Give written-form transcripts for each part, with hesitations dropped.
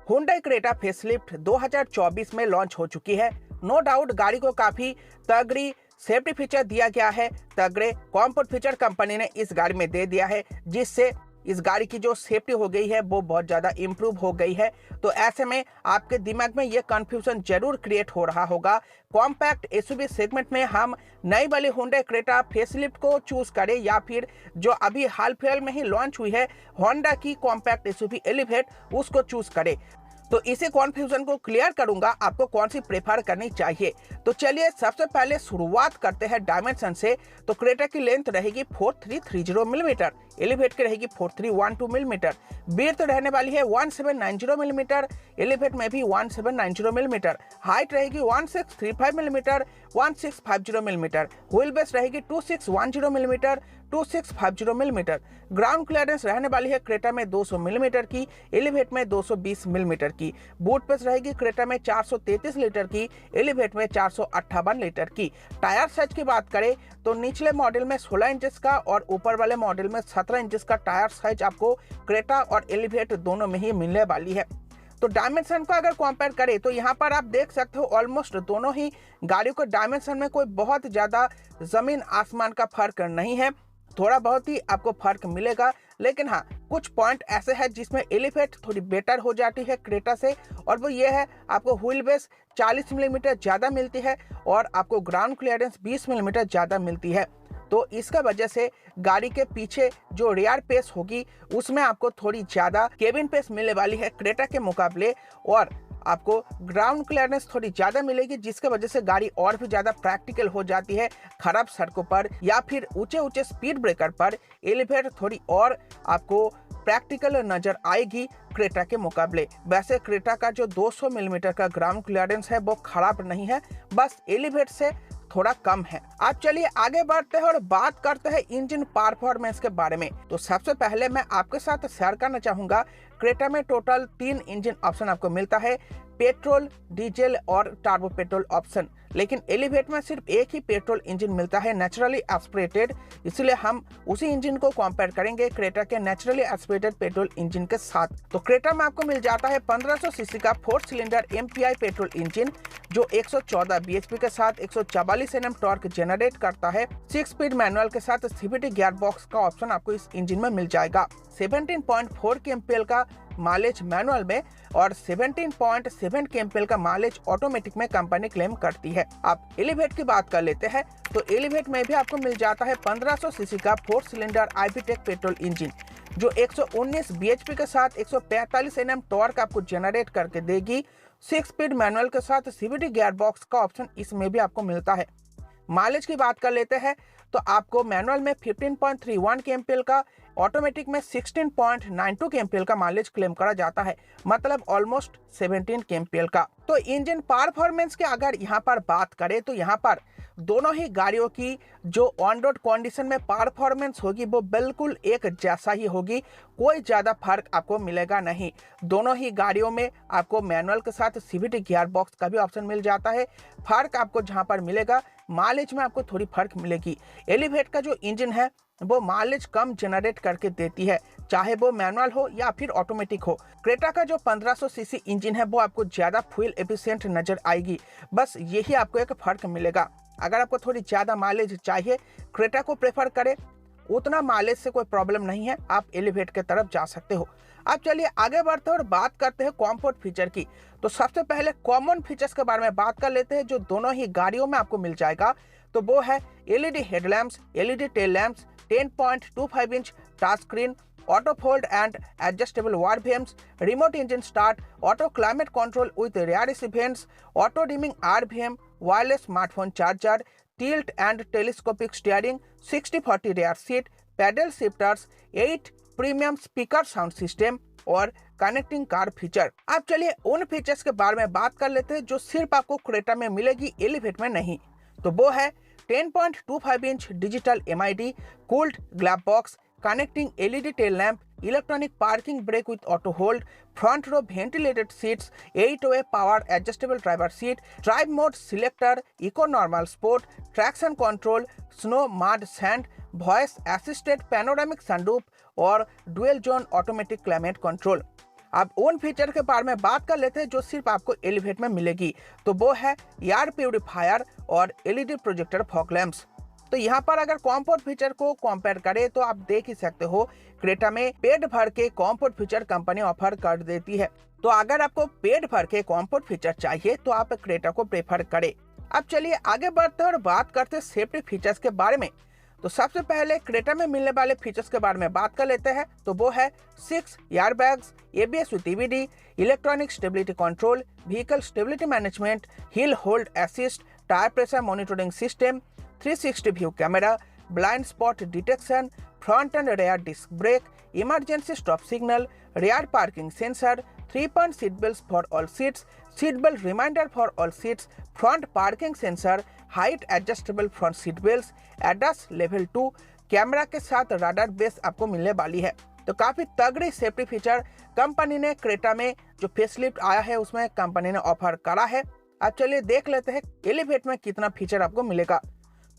Hyundai Creta facelift 2024 में launch हो चुकी है। नो डाउट गाड़ी को काफी तगड़ी सेफ्टी फीचर दिया गया है। तगड़े कॉम्फर्ट फीचर कंपनी ने इस गाड़ी में दे दिया है, जिससे इस गाड़ी की जो सेफ्टी हो गई है वो बहुत ज़्यादा इम्प्रूव हो गई है। तो ऐसे में आपके दिमाग में ये कन्फ्यूजन जरूर क्रिएट हो रहा होगा, कॉम्पैक्ट एसयूवी सेगमेंट में हम नई वाली Hyundai क्रेटा फेसलिफ्ट को चूज करें या फिर जो अभी हाल फिलहाल में ही लॉन्च हुई है होंडा की कॉम्पैक्ट एसयूवी एलिवेट उसको चूज करें। तो इसी कॉन्फ्यूजन को क्लियर करूंगा आपको कौन सी प्रेफर करनी चाहिए। तो चलिए सबसे पहले शुरुआत करते हैं डायमेंशन से। तो क्रेटा की लेंथ रहेगी 4330 मिलीमीटर, एलिवेट की रहेगी 4312 मिलीमीटर, विड्थ रहने वाली है 1790 मिलीमीटर, एलिवेट में भी 1790 मिलीमीटर, हाइट रहेगी 1635 मिलीमीटर, 1650 मिलीमीटर, व्हील बेस रहेगी 2610 मिलीमीटर, 2650 मिलीमीटर, ग्राउंड क्लियरेंस रहने वाली है क्रेटा में 200 मिलीमीटर की, एलिवेट में 220 मिलीमीटर की, बूट स्पेस रहेगी क्रेटा में 433 लीटर की, एलिवेट में 458 लीटर की। टायर साइज की बात करें तो निचले मॉडल में 16 इंचेस का और ऊपर वाले मॉडल में 17 इंचेस का टायर साइज आपको क्रेटा और एलिवेट दोनों में ही मिलने वाली है। तो डायमेंशन को अगर कंपेयर करें तो यहाँ पर आप देख सकते हो ऑलमोस्ट दोनों ही गाड़ियों को डायमेंशन में कोई बहुत ज़्यादा ज़मीन आसमान का फर्क नहीं है। थोड़ा बहुत ही आपको फर्क मिलेगा, लेकिन हाँ कुछ पॉइंट ऐसे हैं जिसमें एलिवेट थोड़ी बेटर हो जाती है क्रेटा से, और वो ये है आपको व्हील बेस 40 मिलीमीटर ज़्यादा मिलती है और आपको ग्राउंड क्लियरेंस 20 मिलीमीटर ज़्यादा मिलती है। तो इसका वजह से गाड़ी के पीछे जो रियर पेस होगी उसमें आपको थोड़ी ज़्यादा केबिन पेस मिलने वाली है क्रेटा के मुकाबले, और आपको ग्राउंड क्लियरेंस थोड़ी ज़्यादा मिलेगी, जिसके वजह से गाड़ी और भी ज़्यादा प्रैक्टिकल हो जाती है खराब सड़कों पर या फिर ऊंचे स्पीड ब्रेकर पर। एलिवेट थोड़ी और आपको प्रैक्टिकल नज़र आएगी क्रेटा के मुकाबले। वैसे क्रेटा का जो 200 मिलीमीटर का ग्राउंड क्लियरेंस है वो खराब नहीं है, बस एलिवेट से थोड़ा कम है। अब चलिए आगे बढ़ते हैं और बात करते हैं इंजन परफॉर्मेंस के बारे में। तो सबसे पहले मैं आपके साथ शेयर करना चाहूंगा, क्रेटा में टोटल 3 इंजन ऑप्शन आपको मिलता है, पेट्रोल, डीजल और टर्बो पेट्रोल ऑप्शन। लेकिन एलिवेट में सिर्फ एक ही पेट्रोल इंजन मिलता है, नेचुरली एस्पिरेटेड, इसलिए हम उसी इंजन को कंपेयर करेंगे क्रेटा के नेचुरली एस्पिरेटेड पेट्रोल इंजन के साथ। तो क्रेटा में आपको मिल जाता है 1500 सीसी का 4 सिलेंडर MPI पेट्रोल इंजन जो 114 bhp के साथ 144 Nm टॉर्क जनरेट करता है। 6 स्पीड मैनुअल के साथ CVT गियर बॉक्स का ऑप्शन आपको इस इंजन में मिल जाएगा। 17.4 kmpl का माइलेज मैनुअल में और 17.7 kmpl का माइलेज ऑटोमेटिक में कंपनी क्लेम करती है। आप एलिवेट की बात कर लेते हैं तो एलिवेट में भी आपको मिल जाता है 1500 सीसी का 4 सिलेंडर IVTEC पेट्रोल इंजन जो 119 bhp के साथ 145 Nm टॉर्क आपको जनरेट करके देगी। 6 स्पीड मैनुअल के साथ CVT गियर बॉक्स का ऑप्शन इसमें भी आपको मिलता है। माइलेज की बात कर लेते हैं तो आपको मैनुअल में 15.31 kmpl का, ऑटोमेटिक में 16.92 kmpl का माइलेज क्लेम करा जाता है, मतलब ऑलमोस्ट 17 kmpl का। तो इंजन परफॉर्मेंस की अगर यहाँ पर बात करें तो यहाँ पर दोनों ही गाड़ियों की जो ऑन रोड कंडीशन में परफॉर्मेंस होगी वो बिल्कुल एक जैसा ही होगी, कोई ज़्यादा फर्क आपको मिलेगा नहीं। दोनों ही गाड़ियों में आपको मैनुअल के साथ CVT गियर बॉक्स का भी ऑप्शन मिल जाता है। फर्क आपको जहाँ पर मिलेगा माइलेज में आपको थोड़ी फर्क मिलेगी। एलिवेट का जो इंजन है वो माइलेज कम जनरेट करके देती है, चाहे वो मैनुअल हो या फिर ऑटोमेटिक हो। क्रेटा का जो 1500 सीसी इंजन है वो आपको ज़्यादा फ्यूल एफिशिएंट नज़र आएगी, बस यही आपको एक फ़र्क मिलेगा। अगर आपको थोड़ी ज़्यादा माइलेज चाहिए क्रेटा को प्रेफर करें, उतना माइलेज से कोई प्रॉब्लम नहीं है, आप एलिवेट के तरफ जा सकते हो। अब चलिए आगे बढ़ते हैं और बात करते हैं कॉम्फर्ट फीचर की। तो सबसे पहले कॉमन फीचर्स के बारे में बात कर लेते हैं जो दोनों ही गाड़ियों में आपको मिल जाएगा। तो वो है LED headlamps, LED tail lamps, 10.25 inch touch screen, auto fold and adjustable war VMs, remote engine start, auto climate control with rear events, auto dimming RVM, wireless smartphone charger, tilt and telescopic steering, 60/40 rear seat, paddle shifters, 8 premium speaker sound system और connecting car feature. अब चलिए उन features के बारे में बात कर लेते हैं जो सिर्फ आपको क्रेटा में मिलेगी, एलिवेट में नहीं। तो वो है 10.25 inch digital MID, cooled glass box, connecting LED tail lamp, electronic parking brake with auto hold, front row ventilated seats, 8-way power adjustable driver seat, drive mode selector, eco normal sport, traction control, snow mud sand, voice assisted panoramic sunroof और dual zone automatic climate control। अब उन feature के बारे में बात कर लेते हैं जो सिर्फ आपको एलिवेट में मिलेगी, तो वो है एयर प्यूरिफायर और एलईडी प्रोजेक्टर फॉग लैंप्स। तो यहाँ पर अगर कॉम्फोर्ट फीचर को कंपेयर करें तो आप देख ही सकते हो क्रेटा में पेट भर के कॉम्फोर्ट फीचर कंपनी ऑफर कर देती है। तो अगर आपको पेट भर के कॉम्फोर्ट फीचर चाहिए तो आप क्रेटा को प्रेफर करें। अब चलिए आगे बढ़ते हैं और बात करते हैं सेफ्टी फीचर्स के बारे में। तो सबसे पहले क्रेटा में मिलने वाले फीचर्स के बारे में बात कर लेते हैं। तो वो है 6 airbags, ABS with EBD, electronic stability control, vehicle stability management, hill hold assist, tyre pressure monitoring system, 360 view camera, blind spot detection, front and rear disc brake, emergency stop signal, rear parking sensor, 3-point seat belt for all seats, seat belt reminder for all seats, front parking sensor, height adjustable front seat belt, ADAS level 2 camera के साथ radar base आपको मिलने वाली है। तो काफी तगड़ी safety feature company ने क्रेटा में जो फेसलिफ्ट आया है उसमें कंपनी ने ऑफर करा है। अब चलिए देख लेते हैं एलिवेट में कितना फीचर आपको मिलेगा।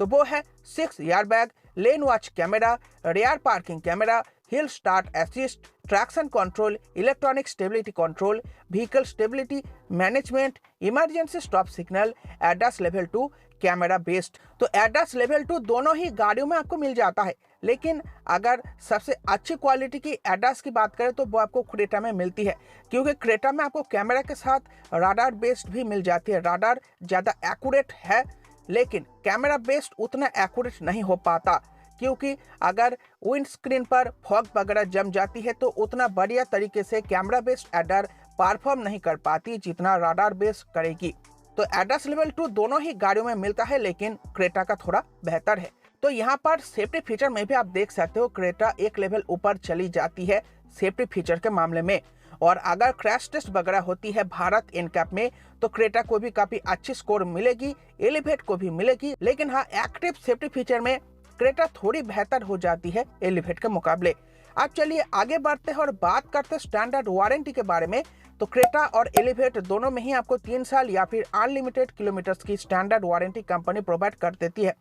तो वो है 6 airbag, lane watch camera, rear parking camera, hill start assist, traction control, electronic stability control, vehicle stability management, emergency stop signal, ADAS level 2 camera based. तो एडास लेवल 2 दोनों ही गाड़ियों में आपको मिल जाता है, लेकिन अगर सबसे अच्छी क्वालिटी की एडास की बात करें तो वो आपको क्रेटा में मिलती है, क्योंकि क्रेटा में आपको कैमरा के साथ राडार बेस्ड भी मिल जाती है। राडार ज़्यादा एक्यूरेट है, लेकिन कैमरा बेस्ड उतना एक्यूरेट नहीं हो पाता, क्योंकि अगर विंड स्क्रीन पर फॉग वगैरह जम जाती है तो उतना बढ़िया तरीके से कैमरा बेस्ड एडार परफॉर्म नहीं कर पाती जितना राडार बेस्ड करेगी। तो एडास लेवल 2 दोनों ही गाड़ियों में मिलता है, लेकिन क्रेटा का थोड़ा बेहतर है। तो यहाँ पर सेफ्टी फीचर में भी आप देख सकते हो क्रेटा एक लेवल ऊपर चली जाती है सेफ्टी फीचर के मामले में। और अगर क्रैश टेस्ट वगैरह होती है भारत एनकैप में तो क्रेटा को भी काफी अच्छी स्कोर मिलेगी, एलिवेट को भी मिलेगी। लेकिन हाँ, एक्टिव सेफ्टी फीचर में क्रेटा थोड़ी बेहतर हो जाती है एलिवेट के मुकाबले। अब चलिए आगे बढ़ते हैं और बात करते हैं स्टैंडर्ड वारंटी के बारे में। तो क्रेटा और एलिवेट दोनों में ही आपको 3 साल या फिर अनलिमिटेड किलोमीटर्स की स्टैंडर्ड वारंटी कंपनी प्रोवाइड कर देती है।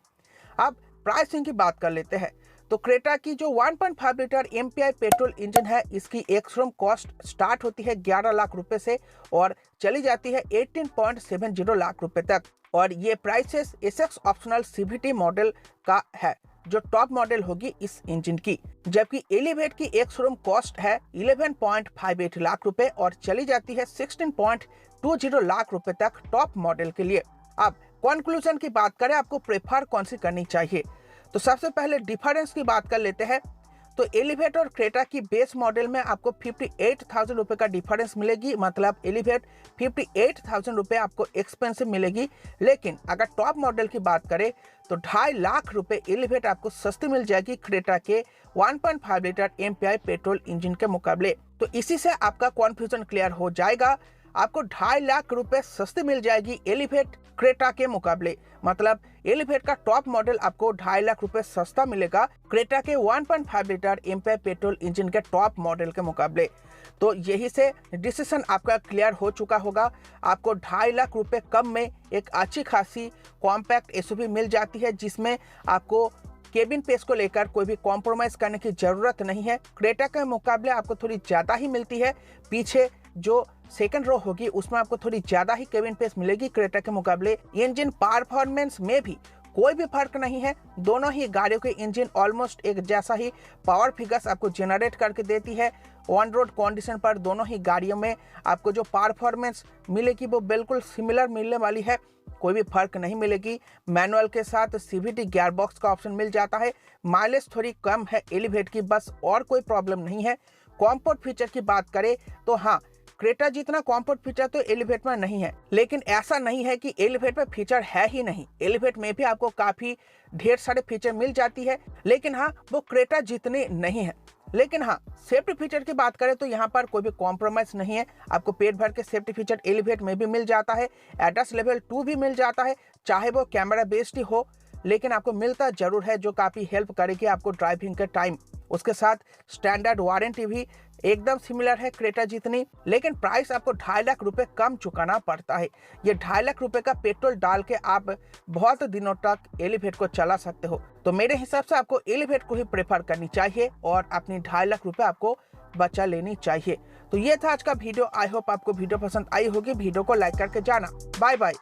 अब प्राइसिंग की बात कर लेते हैं। तो क्रेटा की जो 1.5 लीटर एमपीआई पेट्रोल इंजन है, इसकी एक शोरूम कॉस्ट स्टार्ट होती है 11 लाख रुपए से और चली जाती है 18.70 लाख रुपए तक। और ये prices SX optional CVT model का है, जो टॉप मॉडल होगी इस इंजन की। जबकि एलिवेट की एक शोरूम कॉस्ट है 11.58 लाख रुपए और चली जाती है 16.20 लाख रुपए तक टॉप मॉडल के लिए। अब कंक्लूजन की बात करें, आपको प्रेफर कौन सी करनी चाहिए, तो सबसे पहले डिफरेंस की बात कर लेते हैं। तो एलिवेट और क्रेटा की बेस मॉडल में आपको 58,000 रुपए का डिफरेंस मिलेगी, मतलब एलिवेट 58,000 रुपए आपको एक्सपेंसिव मिलेगी। लेकिन अगर टॉप मॉडल की बात करें तो 2.5 लाख रुपए एलिवेट आपको सस्ती मिल जाएगी क्रेटा के 1.5 लीटर एमपीआई पेट्रोल इंजन के मुकाबले। तो इसी से आपका कॉन्फ्यूजन क्लियर हो जाएगा। आपको 2.5 लाख रुपए सस्ती मिल जाएगी एलिवेट क्रेटा के मुकाबले, मतलब एलिवेट का टॉप मॉडल आपको 2.5 लाख रुपए सस्ता मिलेगा क्रेटा के 1.5 लीटर एमपीआई पेट्रोल इंजन के टॉप मॉडल के मुकाबले। तो यही से डिसीजन आपका क्लियर हो चुका होगा। आपको 2.5 लाख रुपए कम में एक अच्छी खासी कॉम्पैक्ट एसयूवी मिल जाती है, जिसमें आपको केबिन स्पेस को लेकर कोई भी कॉम्प्रोमाइज करने की जरूरत नहीं है। क्रेटा के मुकाबले आपको थोड़ी ज्यादा ही मिलती है, पीछे जो सेकंड रो होगी उसमें आपको थोड़ी ज्यादा ही केबिन स्पेस मिलेगी क्रेटा के मुकाबले। इंजन परफॉर्मेंस में भी कोई भी फर्क नहीं है, दोनों ही गाड़ियों के इंजन ऑलमोस्ट एक जैसा ही पावर फिगर्स आपको जनरेट करके देती है। ऑन रोड कंडीशन पर दोनों ही गाड़ियों में आपको जो परफॉर्मेंस मिलेगी वो बिल्कुल सिमिलर मिलने वाली है, कोई भी फर्क नहीं मिलेगी। मैनुअल के साथ सीवीटी गियर बॉक्स का ऑप्शन मिल जाता है। माइलेज थोड़ी कम है एलिवेट की, बस और कोई प्रॉब्लम नहीं है। कॉम्फोर्ट फीचर की बात करें तो हाँ, क्रेटा जितना कॉम्फोर्ट फीचर तो एलिवेट में नहीं है, लेकिन ऐसा नहीं है कि एलिवेट में फीचर है ही नहीं। एलिवेट में भी आपको काफी ढेर सारे फीचर मिल जाती है, लेकिन हाँ वो क्रेटा जितने नहीं है। लेकिन हाँ, सेफ्टी फीचर की बात करें तो यहाँ पर कोई भी कॉम्प्रोमाइज नहीं है। आपको पेट भर के सेफ्टी फीचर एलिवेट में भी मिल जाता है, एडास लेवल 2 भी मिल जाता है, चाहे वो कैमरा बेस्ड ही हो, लेकिन आपको मिलता जरूर है जो काफी हेल्प करेगी आपको ड्राइविंग के टाइम। उसके साथ स्टैंडर्ड वारंटी भी एकदम सिमिलर है क्रेटा जितनी, लेकिन प्राइस आपको 2.5 लाख रुपए कम चुकाना पड़ता है। ये 2.5 लाख रुपए का पेट्रोल डाल के आप बहुत दिनों तक एलिवेट को चला सकते हो। तो मेरे हिसाब से आपको एलिवेट को ही प्रेफर करनी चाहिए और अपनी 2.5 लाख रुपए आपको बचा लेनी चाहिए। तो ये था आज का वीडियो। आई होप आपको वीडियो पसंद आई होगी। वीडियो को लाइक करके जाना। Bye bye.